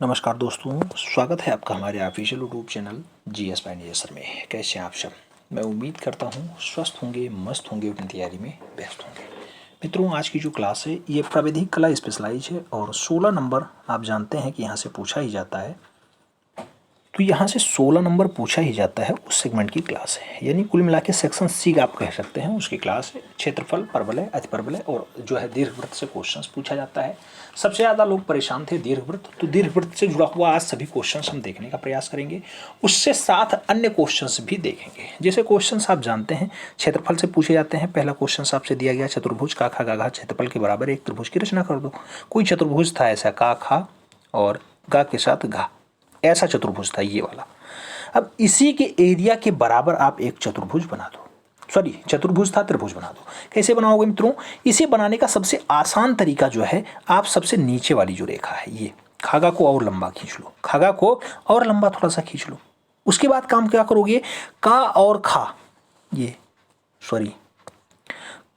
नमस्कार दोस्तों, स्वागत है आपका हमारे official YouTube channel GS Pioneer sir में। कैसे हैं आप सब? मैं उम्मीद करता हूं स्वस्थ होंगे, मस्त होंगे, अपनी तैयारी में व्यस्त होंगे। मित्रों, आज की जो क्लास है ये प्राविधिक कला स्पेशलाइज है और 16 नंबर आप जानते हैं कि यहाँ से पूछा ही जाता है। तो यहाँ से 16 नंबर पूछा ही जाता है, उस सेगमेंट की क्लास है। यानी कुल मिला के सेक्शन सी आप कह सकते हैं, उसकी क्लास है। क्षेत्रफल, परवलय, अतिपरवलय और जो है दीर्घवृत्त से क्वेश्चंस पूछा जाता है। सबसे ज़्यादा लोग परेशान थे दीर्घवृत्त, तो दीर्घवृत्त से जुड़ा हुआ आज सभी क्वेश्चंस हम देखने का प्रयास करेंगे। उससे साथ अन्य क्वेश्चंस भी देखेंगे। जैसे क्वेश्चंस आप जानते हैं क्षेत्रफल से पूछे जाते हैं। पहला क्वेश्चन आपसे दिया गया, चतुर्भुज का खा गा क्षेत्रफल के बराबर एक त्रिभुज की रचना कर दो। कोई चतुर्भुज था ऐसा, का खा और गा के साथ घा, ऐसा चतुर्भुज था ये वाला। अब इसी के एरिया के बराबर आप एक चतुर्भुज बना दो। सॉरी, चतुर्भुज था, त्रिभुज बना दो। कैसे बनाओगे मित्रों? इसे बनाने का सबसे आसान तरीका जो है, आप सबसे नीचे वाली जो रेखा है ये खागा को और लंबा खींच लो, खागा को और लंबा थोड़ा सा खींच लो। उसके बाद काम क्या करोगे, का और खा, ये सॉरी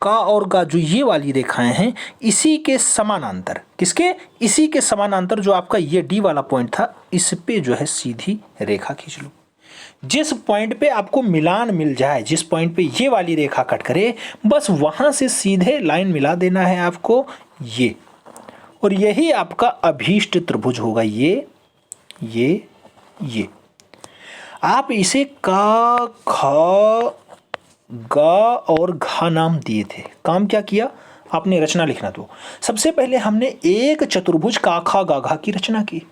का और गा जो ये वाली रेखाएं हैं, इसी के समानांतर, किसके? इसी के समानांतर जो आपका ये डी वाला पॉइंट था, इस पे जो है सीधी रेखा खींच लो। जिस पॉइंट पे आपको मिलान मिल जाए, जिस पॉइंट पे ये वाली रेखा कट करे, बस वहां से सीधे लाइन मिला देना है आपको ये, और यही आपका अभीष्ट त्रिभुज होगा। ये आप इसे का, ख, गा और घा नाम दिए थे। काम क्या किया आपने? रचना लिखना। तो सबसे पहले हमने एक चतुर्भुज का खा गा घा की रचना की।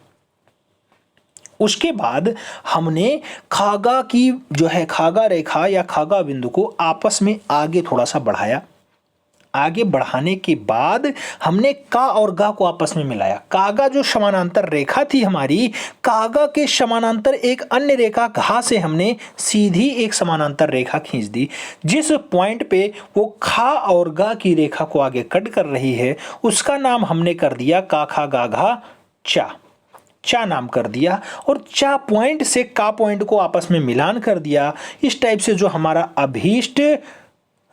उसके बाद हमने खागा की जो है खागा रेखा या खागा बिंदु को आपस में आगे थोड़ा सा बढ़ाया। आगे बढ़ाने के बाद हमने का और गा को आपस में मिलाया। कागा जो समानांतर रेखा थी हमारी, कागा के समानांतर एक अन्य रेखा घा से हमने सीधी एक समानांतर रेखा खींच दी। जिस पॉइंट पे वो खा और गा की रेखा को आगे कट कर रही है, उसका नाम हमने कर दिया का खा गा घा चा, चा नाम कर दिया। और चा पॉइंट से का पॉइंट को आपस में मिलान कर दिया। इस टाइप से जो हमारा अभीष्ट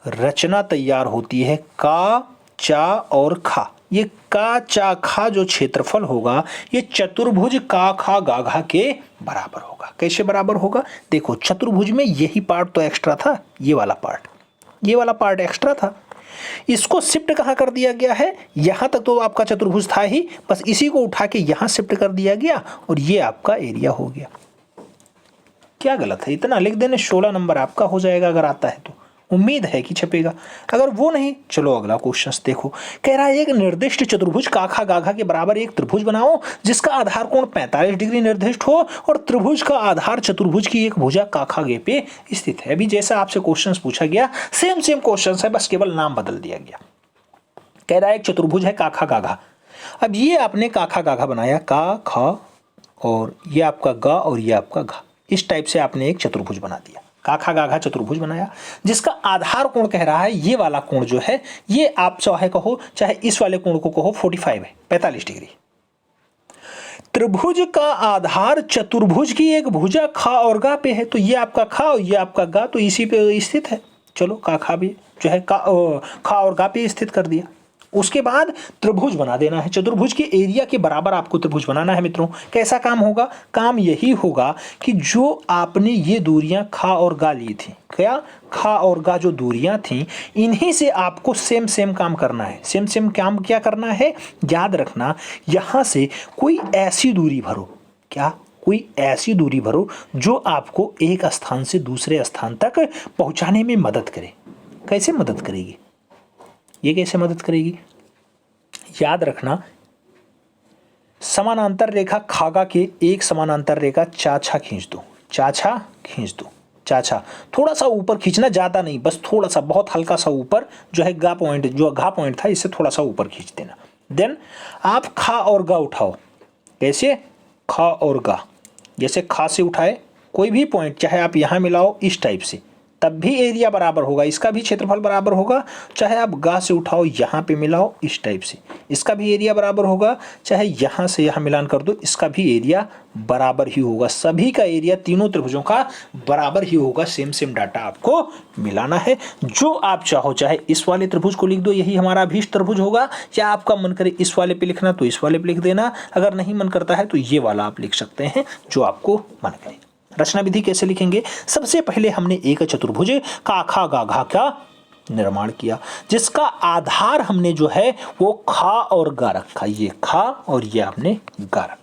रचना तैयार होती है, का, चा और खा। ये का, चा, खा जो क्षेत्रफल होगा, ये चतुर्भुज का खा गा घा के बराबर होगा। कैसे बराबर होगा? देखो, चतुर्भुज में यही पार्ट तो एक्स्ट्रा था, ये वाला पार्ट एक्स्ट्रा था। इसको शिफ्ट कहां कर दिया गया है? यहां तक तो आपका चतुर्भुज था ही, बस इसी को उठा के यहां शिफ्ट कर दिया गया और ये आपका एरिया हो गया। क्या गलत है? इतना लिख देने 16 नंबर आपका हो जाएगा, अगर आता है तो। उम्मीद है कि छपेगा। अगर वो नहीं, चलो अगला क्वेश्चन देखो। कह रहा है एक निर्दिष्ट चतुर्भुज काखा गाघा के बराबर एक त्रिभुज बनाओ जिसका आधार कोण 45 डिग्री निर्दिष्ट हो और त्रिभुज का आधार चतुर्भुज की एक भुजा काखा गे पे स्थित है। अभी जैसा आपसे क्वेश्चन पूछा गया, सेम क्वेश्चन है, बस केवल नाम बदल दिया गया। कह रहा है एक चतुर्भुज है काखा गाघा। अब ये आपने काखा गाघा बनाया, का, खा और ये आपका गा और ये आपका घा। इस टाइप से आपने एक चतुर्भुज बना दिया, काखा गाघा चतुर्भुज बनाया, जिसका आधार कोण कह रहा है ये वाला कोण जो है, ये आप चाहे कहो, चाहे इस वाले कोण को कहो 45 है, 45 डिग्री। त्रिभुज का आधार चतुर्भुज की एक भुजा खा और गा पे है, तो ये आपका खा और ये आपका गा, तो इसी पे स्थित है। चलो का खा भी जो है खा और गा पे स्थित कर दिया। उसके बाद त्रिभुज बना देना है। चतुर्भुज के एरिया के बराबर आपको त्रिभुज बनाना है मित्रों। कैसा काम होगा? काम यही होगा कि जो आपने ये दूरियां खा और गा ली थी, क्या खा और गा जो दूरियां थी, इन्हीं से आपको सेम काम करना है। सेम काम क्या करना है? याद रखना, यहां से कोई ऐसी दूरी भरो, क्या कोई ऐसी दूरी भरो जो आपको एक स्थान से दूसरे स्थान तक पहुंचाने में मदद करे। कैसे मदद करेगी? ये कैसे मदद करेगी? याद रखना, समानांतर रेखा खागा के एक समानांतर रेखा चाछा खींच दो, चाछा खींच दो, चाछा थोड़ा सा ऊपर खींचना, ज्यादा नहीं, बस थोड़ा सा, बहुत हल्का सा ऊपर, जो है गा पॉइंट, जो घा पॉइंट था, इससे थोड़ा सा ऊपर खींच देना। देन आप खा और गा उठाओ। कैसे? खा और गा, जैसे खा से उठाए कोई भी पॉइंट, चाहे आप यहां मिलाओ इस टाइप से, तब भी एरिया बराबर होगा, इसका भी क्षेत्रफल बराबर होगा, चाहे आप गा से उठाओ यहाँ पे मिलाओ इस टाइप से, इसका भी एरिया बराबर होगा, चाहे यहाँ से यहाँ मिलान कर दो, इसका भी एरिया बराबर ही होगा। सभी का एरिया तीनों त्रिभुजों का बराबर ही होगा। सेम सेम डाटा आपको मिलाना है। जो आप चाहो, चाहे इस वाले त्रिभुज को लिख दो, यही हमारा अभीष्ट त्रिभुज होगा, या आपका मन करे इस वाले पे लिखना तो इस वाले पे लिख देना, अगर नहीं मन करता है तो ये वाला आप लिख सकते हैं, जो आपको मन करे। रचना विधि कैसे लिखेंगे? सबसे पहले हमने एक चतुर्भुज का खा गा घा का निर्माण किया, जिसका आधार हमने जो है वो खा और गा रखा। ये खा और ये आपने गा रखा।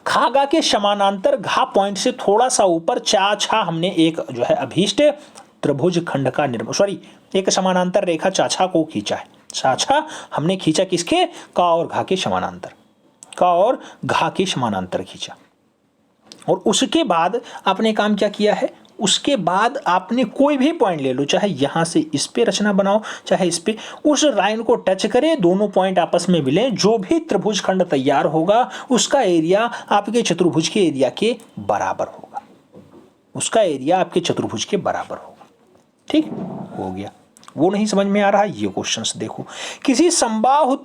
खा गा के समानांतर घा पॉइंट से थोड़ा सा ऊपर चा छा हमने एक जो है अभीष्ट त्रिभुज खंड का निर्माण, एक समानांतर रेखा चाछा को खींचा है। चाछा हमने खींचा किसके? का और घा के समानांतर, का और घा के समानांतर खींचा। और उसके बाद आपने काम क्या किया है? उसके बाद आपने कोई भी पॉइंट ले लो, चाहे यहां से इस पे रचना बनाओ, चाहे इस पे, उस लाइन को टच करे, दोनों पॉइंट आपस में मिले, जो भी त्रिभुज खंड तैयार होगा उसका एरिया आपके चतुर्भुज के एरिया के बराबर होगा, उसका एरिया आपके चतुर्भुज के बराबर होगा। ठीक हो गया। वो नहीं समझ में आ रहा, ये क्वेश्चंस देखो। किसी समबाहु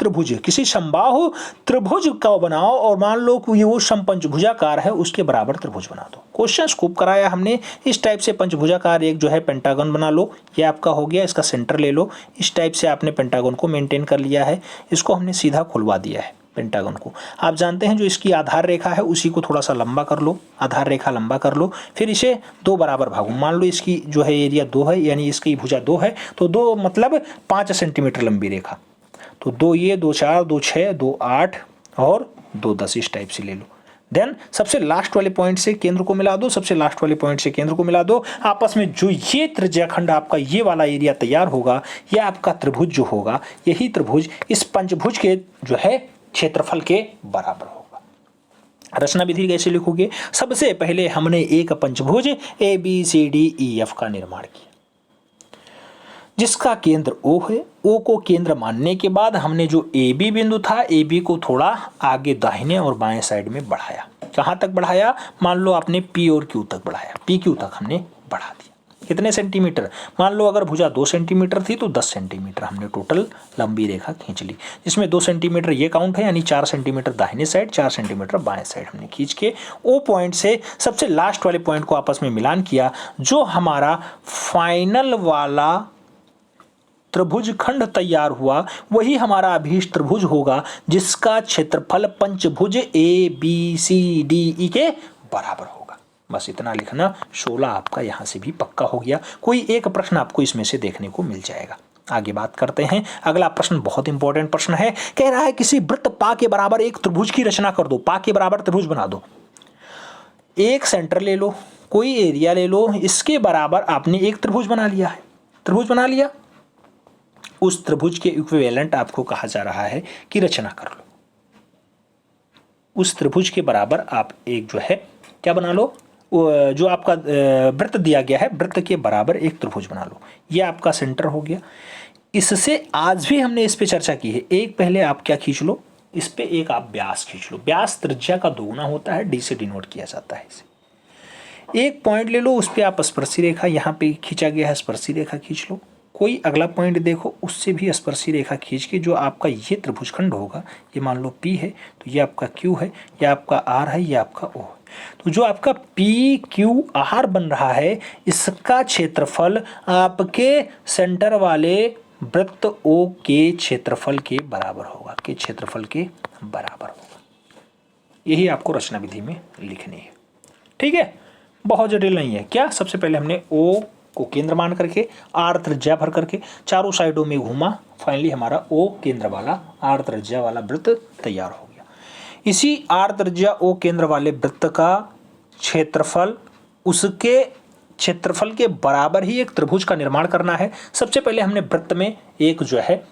त्रिभुज का बनाओ और मान लो कि ये वो समपंचभुजाकार है, उसके बराबर त्रिभुज बना दो। क्वेश्चन खूब कराया हमने। इस टाइप से पंचभुजाकार एक जो है पेंटागन बना लो, ये आपका हो गया, इसका सेंटर ले लो। इस टाइप से आपने पेंटागन को मेंटेन कर लिया है, इसको हमने सीधा खुलवा दिया है पेंटागन को। आप जानते हैं जो इसकी आधार रेखा है उसी को थोड़ा सा लंबा कर लो, आधार रेखा लंबा कर लो, फिर इसे दो बराबर भागो। मान लो इसकी जो है एरिया 2 है, यानी इसकी भुजा 2 है, तो 2 मतलब 5 सेंटीमीटर लंबी रेखा, तो 2 ये, 2 4, 2 6, 2 8 और 2 10, इस टाइप से ले लो। देन सबसे लास्ट वाले पॉइंट से केंद्र को मिला दो, सबसे लास्ट वाले पॉइंट से केंद्र को मिला दो। आपस में जो ये त्रिज्याखंड आपका ये वाला एरिया तैयार होगा, यह आपका त्रिभुज जो होगा, यही त्रिभुज इस पंचभुज के जो है क्षेत्रफल के बराबर होगा। रचना विधि कैसे लिखोगे? सबसे पहले हमने एक पंचभुज ABCDEF का निर्माण किया, जिसका केंद्र O है। O को केंद्र मानने के बाद हमने जो AB बिंदु था, AB को थोड़ा आगे दाहिने और बाएं साइड में बढ़ाया। कहां तक बढ़ाया? मान लो आपने P और Q तक बढ़ाया, PQ तक हमने बढ़ा दिया। कितने सेंटीमीटर? मान लो अगर भुजा 2 सेंटीमीटर थी तो 10 सेंटीमीटर हमने टोटल लंबी रेखा खींच ली, जिसमें 2 सेंटीमीटर ये काउंट है, यानी 4 सेंटीमीटर दाहिने साइड, 4 सेंटीमीटर बाएं साइड हमने खींच के ओ पॉइंट से सबसे लास्ट वाले पॉइंट को आपस में मिलान किया। जो हमारा फाइनल वाला त्रिभुज खंड तैयार हुआ वही हमारा अभीष्ट त्रिभुज होगा, जिसका क्षेत्रफल पंचभुज ABCDE के बराबर होगा। बस इतना लिखना। 16 आपका यहां से भी पक्का हो गया। कोई एक प्रश्न आपको इसमें से देखने को मिल जाएगा। आगे बात करते हैं। अगला प्रश्न बहुत इंपॉर्टेंट प्रश्न है। कह रहा है किसी वृत्त पा के बराबर एक त्रिभुज की रचना कर दो। पा के बराबर त्रिभुज बना दो। एक सेंटर ले लो, कोई एरिया ले लो, इसके बराबर आपने एक त्रिभुज बना लिया है। त्रिभुज बना लिया, उस त्रिभुज के इक्विवेलेंट आपको कहा जा रहा है कि रचना कर लो। उस त्रिभुज के बराबर आप एक जो है क्या बना लो, जो आपका वृत्त दिया गया है, वृत्त के बराबर एक त्रिभुज बना लो। यह आपका सेंटर हो गया। इससे आज भी हमने इस पे चर्चा की है। एक पहले आप क्या खींच लो, इस पे एक आप व्यास खींच लो। व्यास त्रिज्या का दोगुना होता है, डी से डिनोट किया जाता है इसे। एक पॉइंट ले लो, उस पर आप स्पर्शी रेखा, यहाँ पे खींचा गया है स्पर्शी रेखा खींच लो। कोई अगला पॉइंट देखो, उससे भी स्पर्शी रेखा खींच के जो आपका ये त्रिभुजखंड होगा, ये मान लो P है तो ये आपका Q है, ये आपका R है, ये आपका O है। तो जो आपका PQR बन रहा है, इसका क्षेत्रफल आपके सेंटर वाले वृत्त O के क्षेत्रफल के बराबर होगा, के क्षेत्रफल के बराबर होगा। यही आपको रचना विधि में लिखनी है। ठीक है, बहुत जटिल नहीं है। क्या? सबसे पहले हमने O को केंद्र मान करके R त्रिज्या भर करके चारों साइडों में घूमा, फाइनली हमारा O केंद्र वाला R त्रिज्या वाला वृत्त तैयार हो गया। इसी R त्रिज्या O केंद्र वाले वृत्त का क्षेत्रफल, उसके क्षेत्रफल के बराबर ही एक त्रिभुज का निर्माण करना है। सबसे पहले हमने वृत्त में एक जो है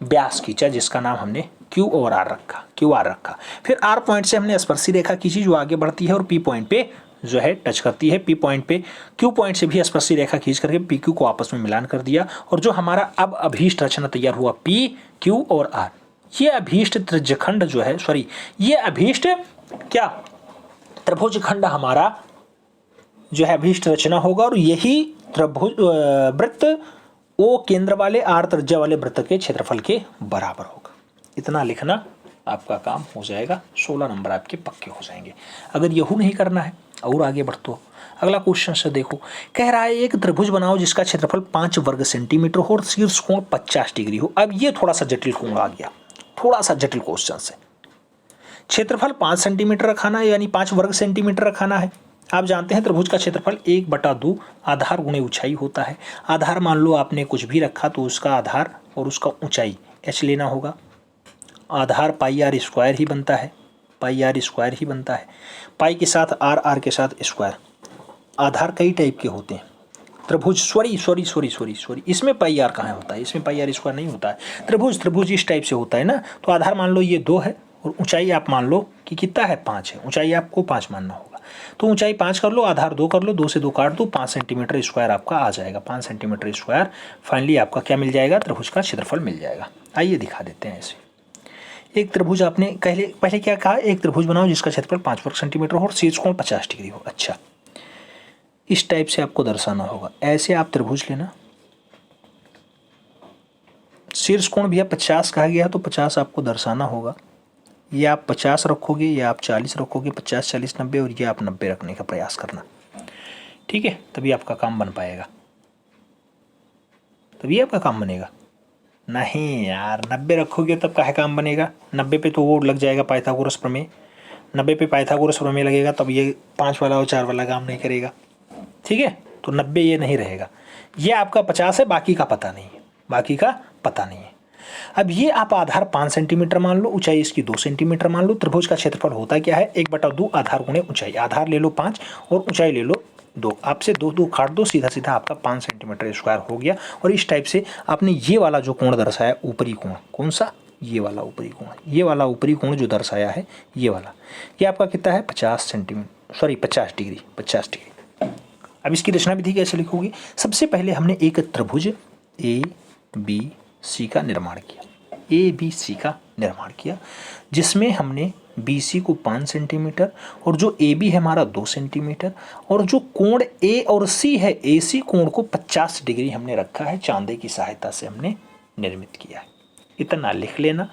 व्यास खींचा, जिसका नाम हमने Q और R रखा, QR रखा। फिर R पॉइंट से हमने स्पर्शी रेखा खींची जो आगे बढ़ती है और P पॉइंट पे जो है टच करती है। P पॉइंट पे Q पॉइंट से भी स्पर्शी रेखा खींच करके PQ को आपस में मिलान कर दिया। और जो हमारा अब अभीष्ट रचना तैयार हुआ P, Q और R, ये अभीष्ट त्रिज्यखंड जो है, सॉरी, ये अभीष्ट क्या त्रिभुज खंड हमारा जो है अभीष्ट रचना होगा और यही त्रिभुज वृत्त ओ केंद्र वाले आर त्रिज्या वाले वृत्त के क्षेत्रफल के बराबर होगा। इतना लिखना आपका काम हो जाएगा, 16 नंबर आपके पक्के हो जाएंगे। अगर यहू नहीं करना है और आगे बढ़ते हो, अगला क्वेश्चन से देखो, कह रहा है एक त्रिभुज बनाओ जिसका क्षेत्रफल 5 वर्ग सेंटीमीटर हो और शीर्ष कोण 50 डिग्री हो। अब ये थोड़ा सा जटिल कोण आ गया, थोड़ा सा जटिल क्वेश्चन है। क्षेत्रफल 5 सेंटीमीटर रखाना है, यानी 5 वर्ग सेंटीमीटर रखाना है। आप जानते हैं त्रिभुज का क्षेत्रफल 1/2 आधार गुणे ऊंचाई होता है। आधार मान लो आपने कुछ भी रखा तो उसका आधार और उसका ऊंचाई h लेना होगा। आधार पाई आर स्क्वायर ही बनता है, पाई आर स्क्वायर ही बनता है। पाई के साथ आर, आर के साथ स्क्वायर। आधार कई टाइप के होते हैं त्रिभुज, सॉरी इसमें पाई आर कहाँ होता है, इसमें पाई आर स्क्वायर नहीं होता है। त्रिभुज इस टाइप से होता है ना। तो आधार मान लो ये 2 है और ऊंचाई आप मान लो कि कितना है 5 है, ऊंचाई आपको 5 मानना होगा। तो ऊंचाई 5 कर लो, आधार 2 कर लो, 2 से 2 काट दो, 5 सेंटीमीटर स्क्वायर आपका आ जाएगा। 5 सेंटीमीटर स्क्वायर फाइनली आपका क्या मिल जाएगा, त्रिभुज का क्षेत्रफल मिल जाएगा। आइए दिखा देते हैं ऐसे। एक त्रिभुज आपने पहले क्या कहा, एक त्रिभुज बनाओ जिसका क्षेत्रफल 5 वर्ग सेंटीमीटर हो और शीर्ष कोण 50 डिग्री हो। अच्छा, इस टाइप से आपको दर्शाना होगा। ऐसे आप त्रिभुज लेना, शीर्ष कोण भी 50 कहा गया तो 50 आपको दर्शाना होगा। ये आप 50 रखोगे, ये आप 40 रखोगे, 50 40 90, और ये आप 90 रखने का प्रयास करना, ठीक है। तभी आपका काम बन पाएगा, तभी आपका काम बनेगा। नहीं यार 90 रखोगे तब काहे काम बनेगा, 90 पे तो वो लग जाएगा पाइथागोरस प्रमेय। 90 पे पाइथागोरस प्रमेय लगेगा तब ये 5 वाला और 4 वाला काम नहीं करेगा, ठीक है। तो 90 ये नहीं रहेगा। ये आपका 50 है, बाकी का पता नहीं है, बाकी का पता नहीं है। अब ये आप आधार 5 सेंटीमीटर मान लो, ऊंचाई इसकी 2 सेंटीमीटर मान लो। त्रिभुज का क्षेत्रफल होता क्या है, 1/2 आधार गुणे ऊंचाई। आधार ले लो 5 और ऊंचाई ले लो 2। आपसे 2 काट दो, सीधा सीधा आपका 5 सेंटीमीटर स्क्वायर हो गया। और इस टाइप से आपने ये वाला जो कोण दर्शाया, ऊपरी कोण, कौन सा, ये वाला ऊपरी कोण, ये वाला ऊपरी कोण जो दर्शाया है ये वाला, ये आपका कितना है 50 डिग्री। अब इसकी रचना विधि कैसे लिखोगे, सबसे पहले हमने एक त्रिभुज ABC का निर्माण किया, ABC का निर्माण किया, जिसमें हमने BC को 5 सेंटीमीटर और जो AB है हमारा 2 सेंटीमीटर, और जो कोण A और C है, AC कोण को 50 डिग्री हमने रखा है, चांदे की सहायता से हमने निर्मित किया है। इतना लिख लेना।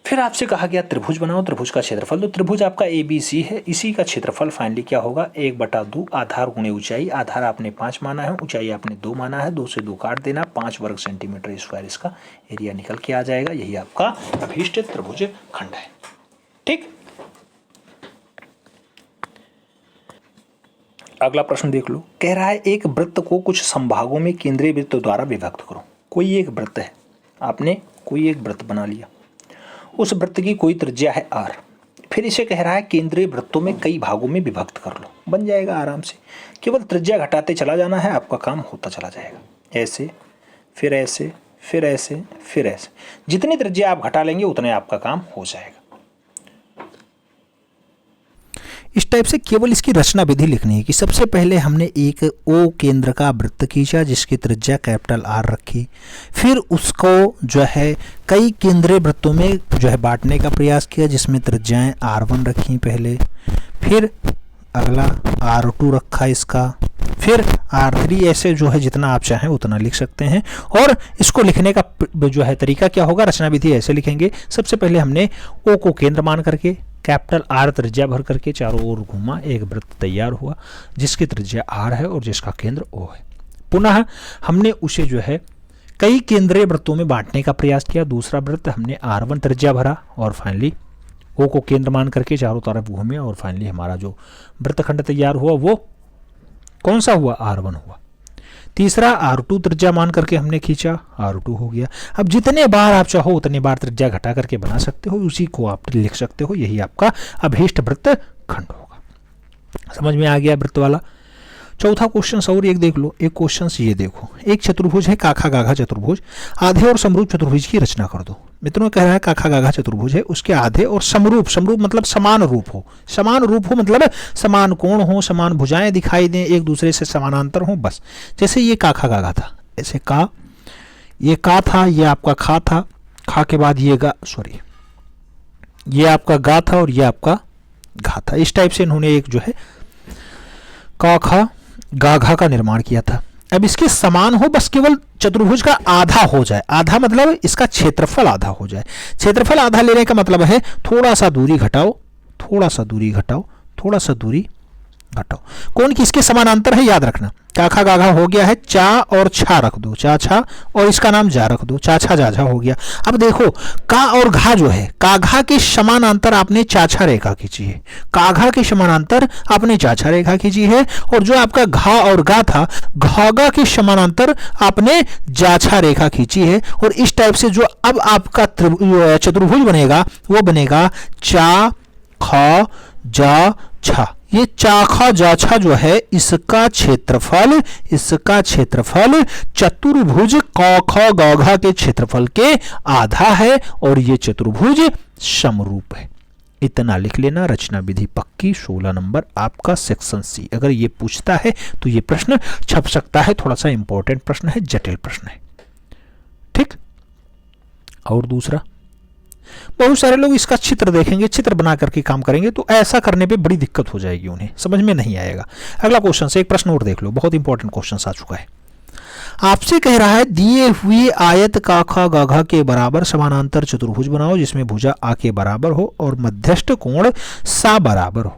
फिर आपसे कहा गया त्रिभुज बनाओ, त्रिभुज का क्षेत्रफल। तो त्रिभुज आपका ABC है, इसी का क्षेत्रफल फाइनली क्या होगा, 1/2 आधार गुणे ऊंचाई। आधार आपने 5 माना है, ऊंचाई आपने 2 माना है, 2 से 2 काट देना, 5 वर्ग सेंटीमीटर स्क्वायर इसका एरिया निकल के आ जाएगा। यही आपका अभीष्ट त्रिभुज खंड है, ठीक। अगला प्रश्न देख लो, कह रहा है एक वृत्त को कुछ संभागों में केंद्रीय वृत्त द्वारा विभक्त करो। कोई एक वृत्त है, आपने कोई एक वृत्त बना लिया, उस वृत्त की कोई त्रिज्या है r। फिर इसे कह रहा है केंद्रीय वृत्तों में कई भागों में विभक्त कर लो। बन जाएगा आराम से, केवल त्रिज्या घटाते चला जाना है, आपका काम होता चला जाएगा। ऐसे, फिर ऐसे, फिर ऐसे, फिर ऐसे, जितनी त्रिज्या आप घटा लेंगे उतने आपका काम हो जाएगा। इस टाइप से केवल इसकी रचना विधि लिखनी है कि सबसे पहले हमने एक ओ केंद्र का वृत्त खींचा जिसकी त्रिज्या कैपिटल R रखी, फिर उसको जो है कई केंद्रीय वृत्तों में जो है बांटने का प्रयास किया जिसमें त्रिज्याएं R1 रखी पहले, फिर अगला R2 रखा इसका, फिर R3, ऐसे जो है जितना आप चाहें उतना लिख सकते हैं। और इसको लिखने का जो है तरीका क्या होगा, रचना विधि ऐसे लिखेंगे। सबसे पहले हमने O को केंद्र मान करके कैपिटल R त्रिज्या भर करके चारों ओर घूमा, एक वृत्त तैयार हुआ जिसकी त्रिज्या R है और जिसका केंद्र O है। पुनः हमने उसे जो है कई केंद्रीय वृत्तों में बांटने का प्रयास किया। दूसरा वृत्त हमने R1 त्रिज्या भरा और फाइनली O को केंद्र मान करके चारों तरफ घूमे और फाइनली हमारा जो वृत्तखंड तैयार हुआ वो कौन सा हुआ, R1 हुआ। तीसरा R2 त्रिज्या मान करके हमने खींचा, R2 हो गया। अब जितने बार आप चाहो उतने बार त्रिज्या घटा करके बना सकते हो, उसी को आप लिख सकते हो। यही आपका अभीष्ट वृत्त खंड होगा। समझ में आ गया वृत्त वाला। चौथा क्वेश्चन और एक देख लो। एक क्वेश्चन ये देखो, एक चतुर्भुज है काखा गाघा चतुर्भुज, आधे और समरूप चतुर्भुज की रचना कर दो। मित्रों कह रहा है काखा गाघा चतुर्भुज है, उसके आधे और समरूप, समरूप मतलब समान रूप हो, समान रूप हो मतलब समान कोण हो, समान भुजाएं दिखाई दें, एक दूसरे से समानांतर हो। बस जैसे ये काखा गाघा था, ऐसे का, ये का था, ये आपका खा था, खा के बाद ये गा, सॉरी ये आपका गा था और ये आपका घा था। इस टाइप से इन्होंने एक जो है क ख ग घ का निर्माण किया था। अब इसके समान हो, बस केवल चतुर्भुज का आधा हो जाए। आधा मतलब इसका क्षेत्रफल आधा हो जाए। क्षेत्रफल आधा लेने का मतलब है थोड़ा सा दूरी घटाओ, थोड़ा सा दूरी घटाओ, थोड़ा सा दूरी घटाओ। कौन किसके समानांतर है याद रखना। काखा गाघा हो गया है, चा और छा रख दो, चा छा, और इसका नाम जा रख दो, चा छा जा झा हो गया। अब देखो का और घा जो है, काघा के समानांतर आपने चाछा रेखा खींची है, काघा के समानांतर आपने चाछा रेखा खींची है, और जो आपका घा और गा था, घागा के समानांतर आपने जाछा रेखा खींची है। और इस टाइप से जो अब आपका चतुर्भुज बनेगा वो बनेगा चा ख जा छा। ये चाखा जाछा जो है इसका क्षेत्रफल चतुर्भुज क ख ग घ के क्षेत्रफल के आधा है, और ये चतुर्भुज समरूप है। इतना लिख लेना, रचना विधि पक्की। 16 नंबर आपका सेक्शन सी। अगर ये पूछता है तो ये प्रश्न छप सकता है, थोड़ा सा इंपॉर्टेंट प्रश्न है, जटिल प्रश्न है। ठीक। और दूसरा, बहुत सारे लोग इसका चित्र देखेंगे, चित्र बना करके काम करेंगे, तो ऐसा करने पे बड़ी दिक्कत हो जाएगी, उन्हें समझ में नहीं आएगा। अगला क्वेश्चन से एक प्रश्न और देख लो, बहुत इंपॉर्टेंट क्वेश्चन आ चुका है। आपसे कह रहा है दिए हुए आयत का ख ग घ के बराबर समानांतर चतुर्भुज बनाओ जिसमें भुजा आ के बराबर हो और मध्यस्थ कोण सा बराबर हो।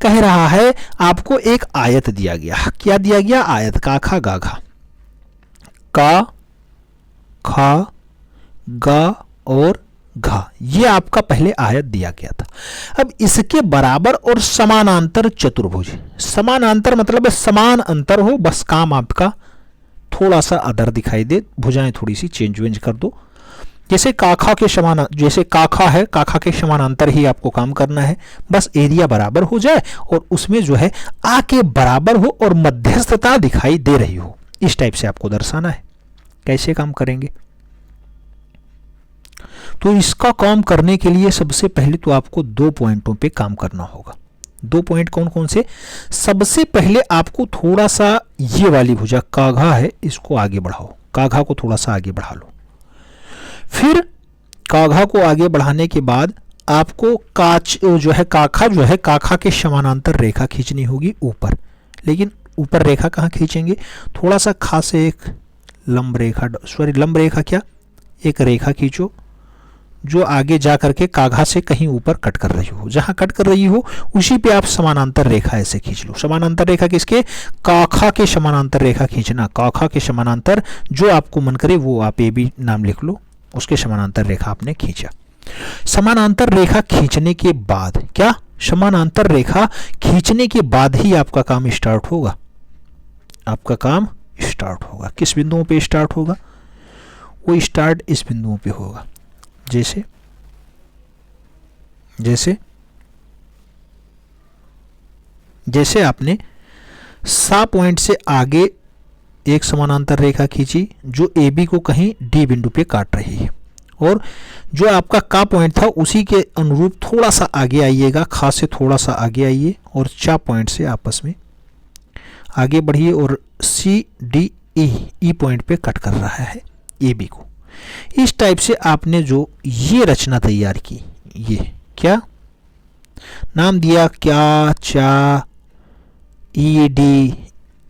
कह रहा है आपको एक आयत दिया गया। क्या दिया गया? आयत का ख ग घ, का ख ग और घ, ये आपका पहले आयत दिया गया था। अब इसके बराबर और समानांतर चतुर्भुज, समानांतर मतलब समान अंतर हो, बस काम आपका थोड़ा सा अदर दिखाई दे, भुजाएं थोड़ी सी चेंज वेंज कर दो। जैसे काखा के समान, जैसे काखा है, काखा के समानांतर ही आपको काम करना है, बस एरिया बराबर हो जाए और उसमें जो है आ के बराबर हो और मध्यस्थता दिखाई दे रही हो, इस टाइप से आपको दर्शाना है। कैसे काम करेंगे? तो इसका काम करने के लिए सबसे पहले तो आपको 2 पॉइंटों पे काम करना होगा। 2 पॉइंट कौन कौन से? सबसे पहले आपको थोड़ा सा ये वाली भुजा काघा है, इसको आगे बढ़ाओ, काघा को थोड़ा सा आगे बढ़ा लो। फिर काघा को आगे बढ़ाने के बाद आपको जो है काखा के समानांतर रेखा खींचनी होगी ऊपर। लेकिन ऊपर रेखा कहाँ खींचेंगे? थोड़ा सा खा से एक लंब रेखा क्या, एक रेखा खींचो जो आगे जा करके काघा से कहीं ऊपर कट कर रही हो। जहां कट कर रही हो उसी पे आप समानांतर रेखा ऐसे खींच लो। समानांतर रेखा किसके? काखा के समानांतर रेखा खींचना। काखा के समानांतर जो आपको मन करे वो आप ए बी नाम लिख लो, उसके समानांतर रेखा आपने खींचा। समानांतर रेखा खींचने के बाद क्या? समानांतर रेखा खींचने के बाद ही आपका काम स्टार्ट होगा। आपका काम स्टार्ट होगा। किस बिंदुओं पे स्टार्ट होगा? वो स्टार्ट इस बिंदुओं पे होगा। जैसे जैसे जैसे आपने सा पॉइंट से आगे एक समानांतर रेखा खींची जो ए बी को कहीं डी बिंदु पे काट रही है, और जो आपका का पॉइंट था उसी के अनुरूप थोड़ा सा आगे आइएगा, खा से थोड़ा सा आगे आइए और चा पॉइंट से आपस में आगे बढ़िए और सी डी ई पॉइंट पे कट कर रहा है ए बी को। इस टाइप से आपने जो ये रचना तैयार की, ये क्या नाम दिया? क्या चा ई डी,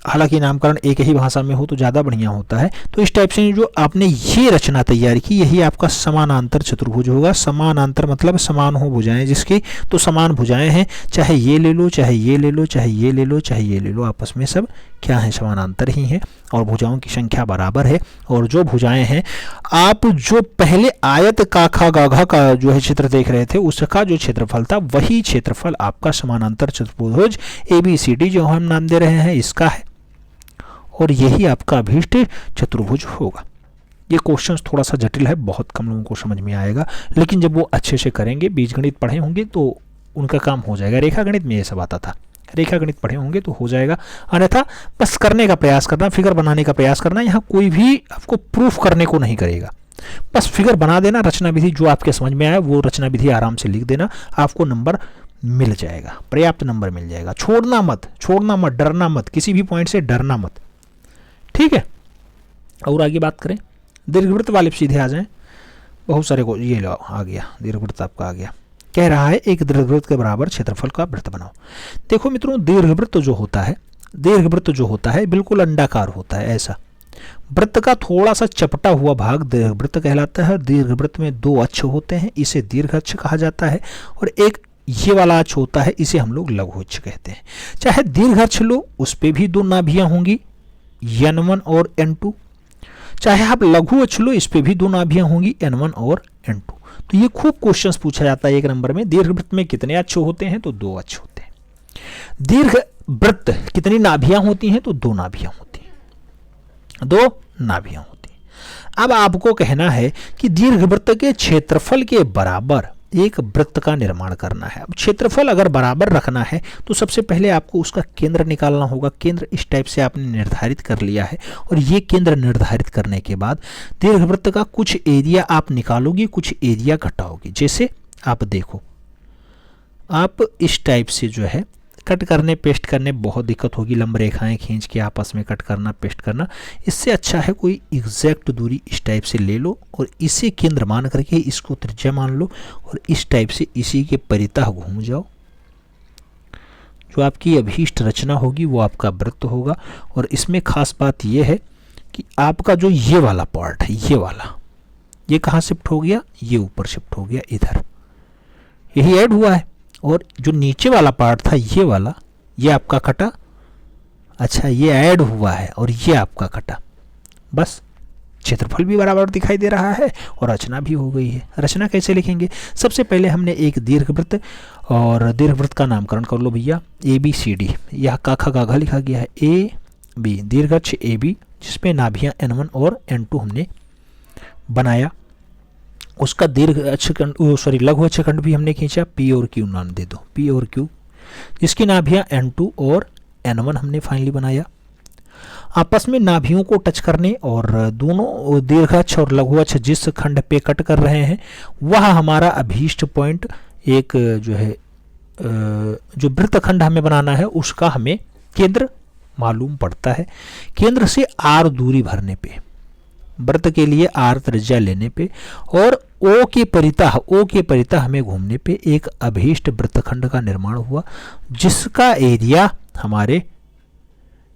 हालांकि नामकरण एक ही भाषा में हो तो ज़्यादा बढ़िया होता है। तो इस टाइप से जो आपने ये रचना तैयार की, यही आपका समानांतर चतुर्भुज होगा। समानांतर मतलब समान हो भुजाएं जिसकी, तो समान भुजाएं हैं, चाहे ये ले लो, चाहे ये ले लो, चाहे ये ले लो, चाहे ये ले लो, आपस में सब क्या है? समानांतर ही है और भुजाओं की संख्या बराबर है। और जो भुजाएं हैं, आप जो पहले आयत काखा गाघा का जो है चित्र देख रहे थे, उसका जो क्षेत्रफल था वही क्षेत्रफल आपका समानांतर चतुर्भुज ABCD जो हम नाम दे रहे हैं इसका है, और यही आपका अभीष्ट चतुर्भुज होगा। ये क्वेश्चन थोड़ा सा जटिल है, बहुत कम लोगों को समझ में आएगा, लेकिन जब वो अच्छे से करेंगे, बीजगणित पढ़े होंगे तो उनका काम हो जाएगा। रेखा गणित में ये सब आता था, रेखा गणित पढ़े होंगे तो हो जाएगा। अन्यथा बस करने का प्रयास करना, फिगर बनाने का प्रयास करना। यहाँ कोई भी आपको प्रूफ करने को नहीं करेगा, बस फिगर बना देना। रचना विधि जो आपके समझ में आए वो रचना विधि आराम से लिख देना, आपको नंबर मिल जाएगा, पर्याप्त नंबर मिल जाएगा। छोड़ना मत, डरना मत, किसी भी पॉइंट से डरना मत, ठीक है। और आगे बात करें, दीर्घवृत्त वाले सीधे आ जाएं। बहुत सारे को ये लो आ गया, दीर्घवृत्त आपका आ गया। कह रहा है एक दीर्घवृत्त के बराबर क्षेत्रफल का वृत्त बनाओ। देखो मित्रों, दीर्घवृत्त जो होता है दीर्घवृत्त जो होता है बिल्कुल अंडाकार होता है ऐसा। वृत्त का थोड़ा सा चपटा हुआ भाग दीर्घवृत्त कहलाता है। दीर्घवृत्त में दो अक्ष होते हैं, इसे दीर्घ अक्ष कहा जाता है, और एक ये वाला अक्ष होता है, इसे हम लोग लघु अक्ष कहते हैं। चाहे दीर्घ अक्ष लो, उस पे भी दो नाभियां होंगी, N1 और N2। चाहे आप लघु अक्ष लो, इस पे भी दो नाभियां होंगी, N1 और N2। तो ये खूब क्वेश्चंस पूछा जाता है 1 नंबर में। दीर्घवृत्त में कितने अक्ष होते हैं? तो दो अक्ष होते हैं। दीर्घवृत्त कितनी नाभियां होती हैं? तो दो नाभियां होती हैं, दो नाभियां होती हैं। अब आपको कहना है कि दीर्घवृत्त के क्षेत्रफल के बराबर एक वृत्त का निर्माण करना है। अब क्षेत्रफल अगर बराबर रखना है तो सबसे पहले आपको उसका केंद्र निकालना होगा। केंद्र इस टाइप से आपने निर्धारित कर लिया है, और ये केंद्र निर्धारित करने के बाद दीर्घवृत्त का कुछ एरिया आप निकालोगे, कुछ एरिया घटाओगे। जैसे आप देखो, आप इस टाइप से जो है कट करने पेस्ट करने बहुत दिक्कत होगी, लंब रेखाएं खींच के आपस में कट करना पेस्ट करना। इससे अच्छा है कोई एग्जैक्ट दूरी इस टाइप से ले लो और इसे केंद्र मान करके इसको त्रिज्या मान लो, और इस टाइप से इसी के परितः घूम जाओ। जो आपकी अभीष्ट रचना होगी वो आपका वृत्त होगा। और इसमें खास बात यह है कि आपका जो ये वाला पार्ट है, ये वाला, ये कहाँ शिफ्ट हो गया? ये ऊपर शिफ्ट हो गया इधर, यही ऐड हुआ है। और जो नीचे वाला पार्ट था ये वाला, ये आपका कटा, अच्छा ये ऐड हुआ है और ये आपका कटा। बस क्षेत्रफल भी बराबर दिखाई दे रहा है और रचना भी हो गई है। रचना कैसे लिखेंगे? सबसे पहले हमने एक दीर्घवृत्त, और दीर्घवृत्त का नामकरण कर लो भैया ABCD। यह काखा गाघा लिखा गया है, AB दीर्घअक्ष AB, जिसमें नाभियां N1 और N2 हमने बनाया। उसका दीर्घ अक्षखंड, लघु अक्षखंड भी हमने खींचा, P और Q नाम दे दो, P और Q, जिसकी नाभियां N2 और N1 हमने फाइनली बनाया। आपस में नाभियों को टच करने और दोनों दीर्घाक्ष और लघु अक्ष जिस खंड पे कट कर रहे हैं वह हमारा अभीष्ट पॉइंट, एक जो है जो वृत्तखंड हमें बनाना है उसका हमें केंद्र मालूम पड़ता है। केंद्र से R दूरी भरने पे, वृत्त के लिए R त्रिज्या लेने पे, और O के परितः हमें घूमने पे एक अभीष्ट वृत्तखंड का निर्माण हुआ, जिसका एरिया हमारे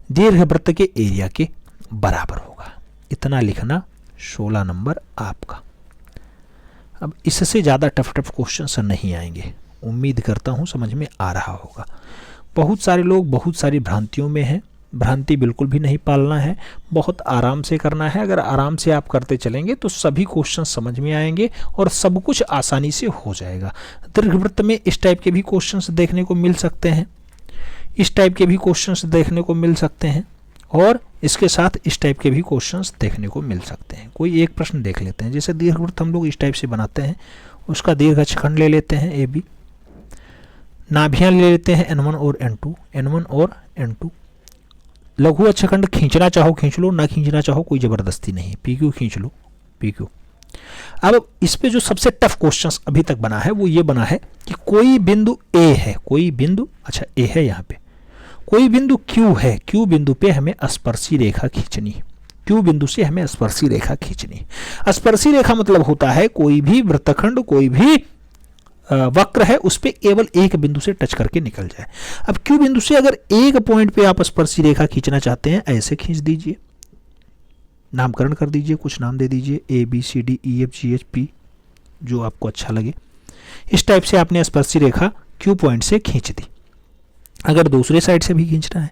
दीर्घवृत्त के एरिया के बराबर होगा। इतना लिखना 16 नंबर आपका। अब इससे ज़्यादा टफ क्वेश्चन नहीं आएंगे, उम्मीद करता हूँ समझ में आ रहा होगा। बहुत सारे लोग बहुत सारी भ्रांतियों में हैं, भ्रांति बिल्कुल भी नहीं पालना है, बहुत आराम से करना है। अगर आराम से आप करते चलेंगे तो सभी क्वेश्चन समझ में आएंगे और सब कुछ आसानी से हो जाएगा। दीर्घवृत्त में इस टाइप के भी क्वेश्चंस देखने को मिल सकते हैं, इस टाइप के भी क्वेश्चंस देखने को मिल सकते हैं, और इसके साथ इस टाइप के भी क्वेश्चंस देखने को मिल सकते हैं। कोई एक प्रश्न देख लेते हैं। जैसे दीर्घवृत्त हम लोग इस टाइप से बनाते हैं, उसका दीर्घ अक्षखंड ले लेते हैं AB, नाभियां ले लेते हैं N1 और N2, लघु अक्षखंड खींचना चाहो खींच लो, ना खींचना चाहो कोई ज़बरदस्ती नहीं, PQ खींच लो, PQ। अब इस पे जो सबसे टफ क्वेश्चंस अभी तक बना है वो ये बना है कि कोई बिंदु A है, कोई बिंदु, अच्छा A है यहाँ पे, कोई बिंदु Q है, Q बिंदु पे हमें स्पर्शी रेखा खींचनी, Q बिंदु से हमें स्पर्शी रेखा खींचनी। स्पर्शी रेखा मतलब होता है कोई भी वृत्तखंड, कोई भी वक्र है, उस पे केवल एक बिंदु से टच करके निकल जाए। अब Q बिंदु से अगर एक पॉइंट पे आप स्पर्शी रेखा खींचना चाहते हैं, ऐसे खींच दीजिए, नामकरण कर दीजिए, कुछ नाम दे दीजिए ABCDEFGHP, जो आपको अच्छा लगे। इस टाइप से आपने स्पर्शी रेखा Q पॉइंट से खींच दी। अगर दूसरे साइड से भी खींचना है,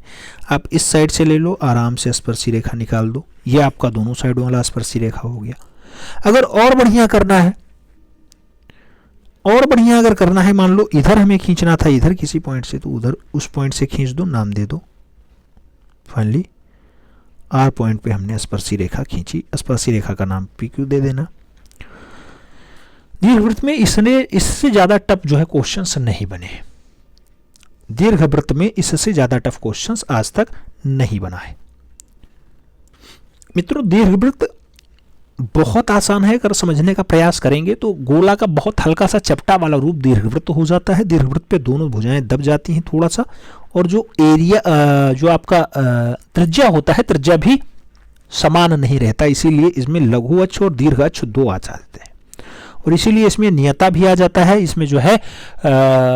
आप इस साइड से ले लो, आराम से स्पर्शी रेखा निकाल दो, ये आपका दोनों साइडों वाला स्पर्शी रेखा हो गया। अगर और बढ़िया करना है, और बढ़िया अगर करना है, मान लो इधर हमें खींचना था, इधर किसी पॉइंट से, तो उधर उस पॉइंट से खींच दो, नाम दे दो, फाइनली R पॉइंट पे हमने स्पर्शी रेखा खींची, स्पर्शी रेखा का नाम PQ दे देना। दीर्घवृत्त में इससे ज़्यादा टफ जो है क्वेश्चंस नहीं बने, दीर्घवृत्त में इससे ज़्यादा टफ क्वेश्चंस आज तक नहीं बना है। मित्रों, दीर्घवृत्त बहुत आसान है, अगर समझने का प्रयास करेंगे तो गोला का बहुत हल्का सा चपटा वाला रूप दीर्घवृत्त हो जाता है। दीर्घवृत्त पे दोनों भुजाएं दब जाती हैं थोड़ा सा, और जो एरिया जो आपका त्रिज्या होता है, त्रिज्या भी समान नहीं रहता, इसीलिए इसमें लघु अक्ष और दीर्घ अक्ष दो आ जाते हैं, और इसीलिए इसमें नियता भी आ जाता है, इसमें जो है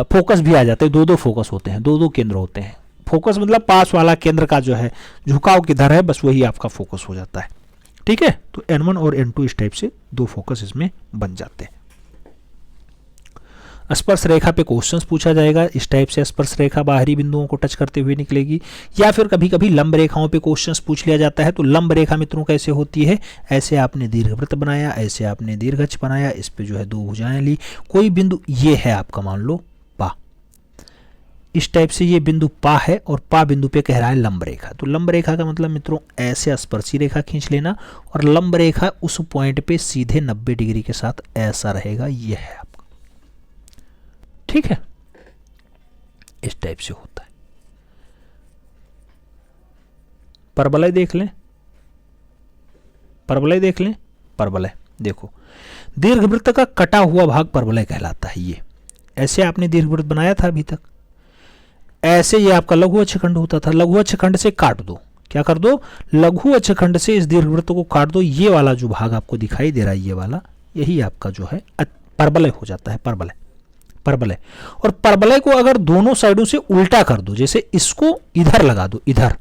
फोकस भी आ जाता है, दो फोकस होते हैं, दो केंद्र होते हैं, फोकस मतलब पास वाला केंद्र का जो है झुकाव किधर है, बस वही आपका फोकस हो जाता है। ठीक है, तो N1 और N2 इस टाइप से दो फोकस इसमें बन जाते हैं। स्पर्श रेखा पे क्वेश्चंस पूछा जाएगा, इस टाइप से स्पर्श रेखा बाहरी बिंदुओं को टच करते हुए निकलेगी, या फिर कभी कभी लंब रेखाओं पे क्वेश्चंस पूछ लिया जाता है। तो लंब रेखा मित्रों कैसे होती है, ऐसे आपने दीर्घवृत्त बनाया, ऐसे आपने दीर्घच बनाया, इस पे जो है दो भुजाएं ली, कोई बिंदु ये है आपका मान लो पा, इस टाइप से ये बिंदु पा है और पा बिंदु पे कह रहा है लंब रेखा। तो लंब रेखा का मतलब मित्रों ऐसे स्पर्शी रेखा खींच लेना और लंब रेखा उस पॉइंट पे सीधे 90 डिग्री के साथ ऐसा रहेगा, ये है आपका। ठीक है, इस टाइप से होता है। परवलय देख लें, परवलय देख लें, परवलय देखो, दीर्घवृत्त का कटा हुआ भाग परवलय कहलाता है। ये ऐसे आपने दीर्घवृत्त बनाया था अभी तक, ऐसे ये आपका लघु अक्षखंड होता था, लघु अक्षखंड से काट दो, क्या कर दो, लघु अक्षखंड से इस दीर्घवृत्त को काट दो, ये वाला जो भाग आपको दिखाई दे रहा है ये वाला, यही आपका जो है परवलय हो जाता है, परवलय, परवलय। और परवलय को अगर दोनों साइडों से उल्टा कर दो, जैसे इसको इधर लगा दो, इधर,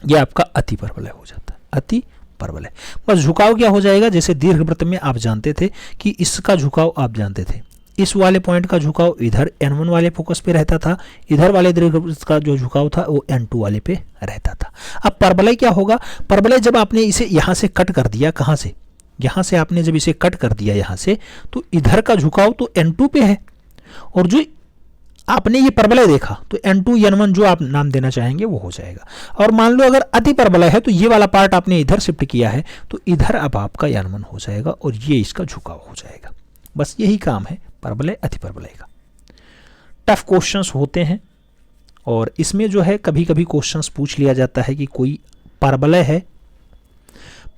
ये आपका अति परवलय हो जाता है, अति परवलय। बस झुकाव क्या हो जाएगा, जैसे दीर्घवृत्त में आप जानते थे कि इसका झुकाव आप जानते थे, इस वाले पॉइंट का झुकाव इधर N1 वाले फोकस पे रहता था, इधर वाले दीर्घवृत्त का जो झुकाव था वो N2 वाले पे रहता था। अब परवलय क्या होगा, परवलय जब आपने इसे यहां से कट कर दिया, कहां से, यहां से आपने जब इसे कट कर दिया यहां से, तो इधर का झुकाव तो N2 पे है, और जो आपने ये परवलय देखा तो N2 N1 जो आप नाम देना चाहेंगे वो हो जाएगा। और मान लो अगर अति परवलय है तो ये वाला पार्ट आपने इधर शिफ्ट किया है, तो इधर अब आपका N1 हो जाएगा और ये इसका झुकाव हो जाएगा। बस यही काम है परवलय अति परवलय का। टफ क्वेश्चंस होते हैं और इसमें जो है कभी कभी क्वेश्चंस पूछ लिया जाता है कि कोई परवलय है,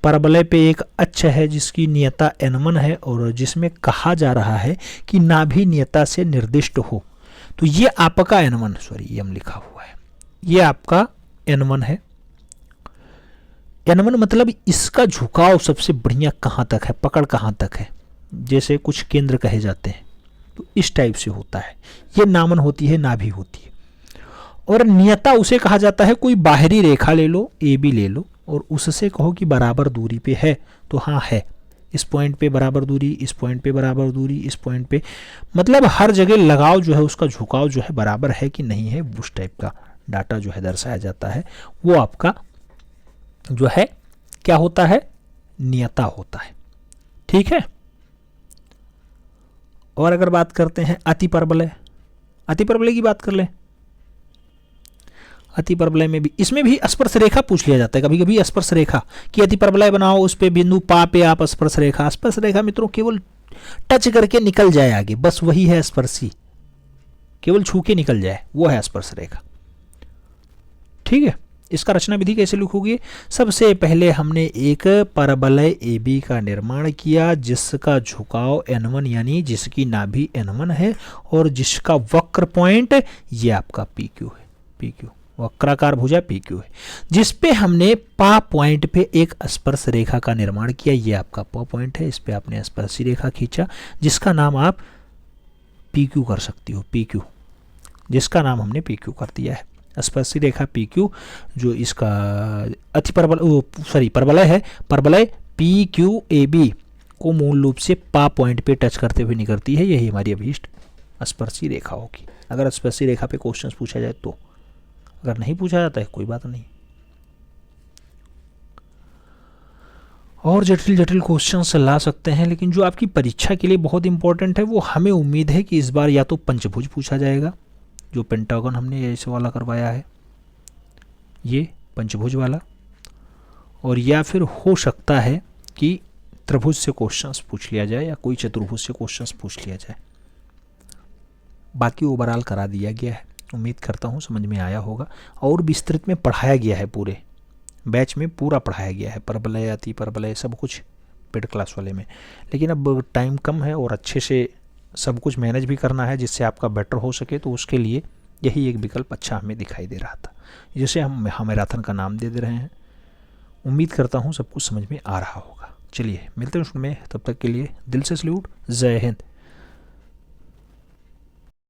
परवलय पे एक अक्ष है जिसकी नियता N1 है और जिसमें कहा जा रहा है कि नाभि नियता से निर्दिष्ट हो, तो ये आपका N1, सॉरी यम लिखा हुआ है, ये आपका N1 है। N1 मतलब इसका झुकाव सबसे बढ़िया कहाँ तक है, पकड़ कहाँ तक है, जैसे कुछ केंद्र कहे जाते हैं, तो इस टाइप से होता है। ये नामन होती है, नाभि होती है। और नियता उसे कहा जाता है, कोई बाहरी रेखा ले लो, ए बी ले लो और उससे कहो कि बराबर दूरी पे है, तो हाँ है, इस पॉइंट पे बराबर दूरी, इस पॉइंट पे बराबर दूरी, इस पॉइंट पे, मतलब हर जगह लगाव जो है उसका झुकाव जो है बराबर है कि नहीं है, उस टाइप का डाटा जो है दर्शाया जाता है। वो आपका जो है क्या होता है, नियता होता है। ठीक है, और अगर बात करते हैं अति परवलय, अति परवलय की बात कर लें। अति परवलय में भी, इसमें भी स्पर्श रेखा पूछ लिया जाता है कभी कभी, स्पर्श रेखा कि अति परवलय बनाओ, उस पे बिंदु पा पे आप स्पर्श रेखा, स्पर्श रेखा मित्रों केवल टच करके निकल जाए आगे, बस वही है स्पर्शी, केवल छू के निकल जाए, वो है स्पर्श रेखा। ठीक है, इसका रचना विधि कैसे लिखोगे, सबसे पहले हमने एक परवलय AB का निर्माण किया जिसका झुकाव N1 यानी जिसकी नाभि N1 है और जिसका वक्र पॉइंट ये आपका PQ है, PQ वक्राकार भुजा PQ है, जिस पे हमने पा पॉइंट पे एक स्पर्श रेखा का निर्माण किया, ये आपका पा पॉइंट है, इस पे आपने स्पर्शी रेखा खींचा जिसका नाम आप PQ कर सकती हो, PQ, जिसका नाम हमने PQ कर दिया है। स्पर्शी रेखा PQ जो इसका अति परवलय है, परवलय PQAB को मूल रूप से पा पॉइंट पे टच करते हुए निकलती है, यही हमारी अभीष्ट स्पर्शी रेखा होगी। अगर स्पर्शी रेखा पे क्वेश्चंस पूछा जाए तो, अगर नहीं पूछा जाता है कोई बात नहीं। और जटिल जटिल क्वेश्चंस ला सकते हैं, लेकिन जो आपकी परीक्षा के लिए बहुत इंपॉर्टेंट है वो हमें उम्मीद है कि इस बार या तो पंचभुज पूछा जाएगा, जो पेंटागन हमने ऐसे वाला करवाया है, ये पंचभुज वाला, और या फिर हो सकता है कि त्रिभुज से क्वेश्चंस पूछ लिया जाए या कोई चतुर्भुज से क्वेश्चंस पूछ लिया जाए। बाकी ओवरऑल करा दिया गया है, उम्मीद करता हूँ समझ में आया होगा, और विस्तृत में पढ़ाया गया है, पूरे बैच में पूरा पढ़ाया गया है, परवलय अति परवलय सब कुछ पेड क्लास वाले में। लेकिन अब टाइम कम है और अच्छे से सब कुछ मैनेज भी करना है जिससे आपका बेटर हो सके, तो उसके लिए यही एक विकल्प अच्छा हमें दिखाई दे रहा था, जिसे हम मैराथन का नाम दे रहे हैं। उम्मीद करता हूँ सब कुछ समझ में आ रहा होगा। चलिए मिलते हैं उसमें, तब तक के लिए दिल से सल्यूट, जय हिंद।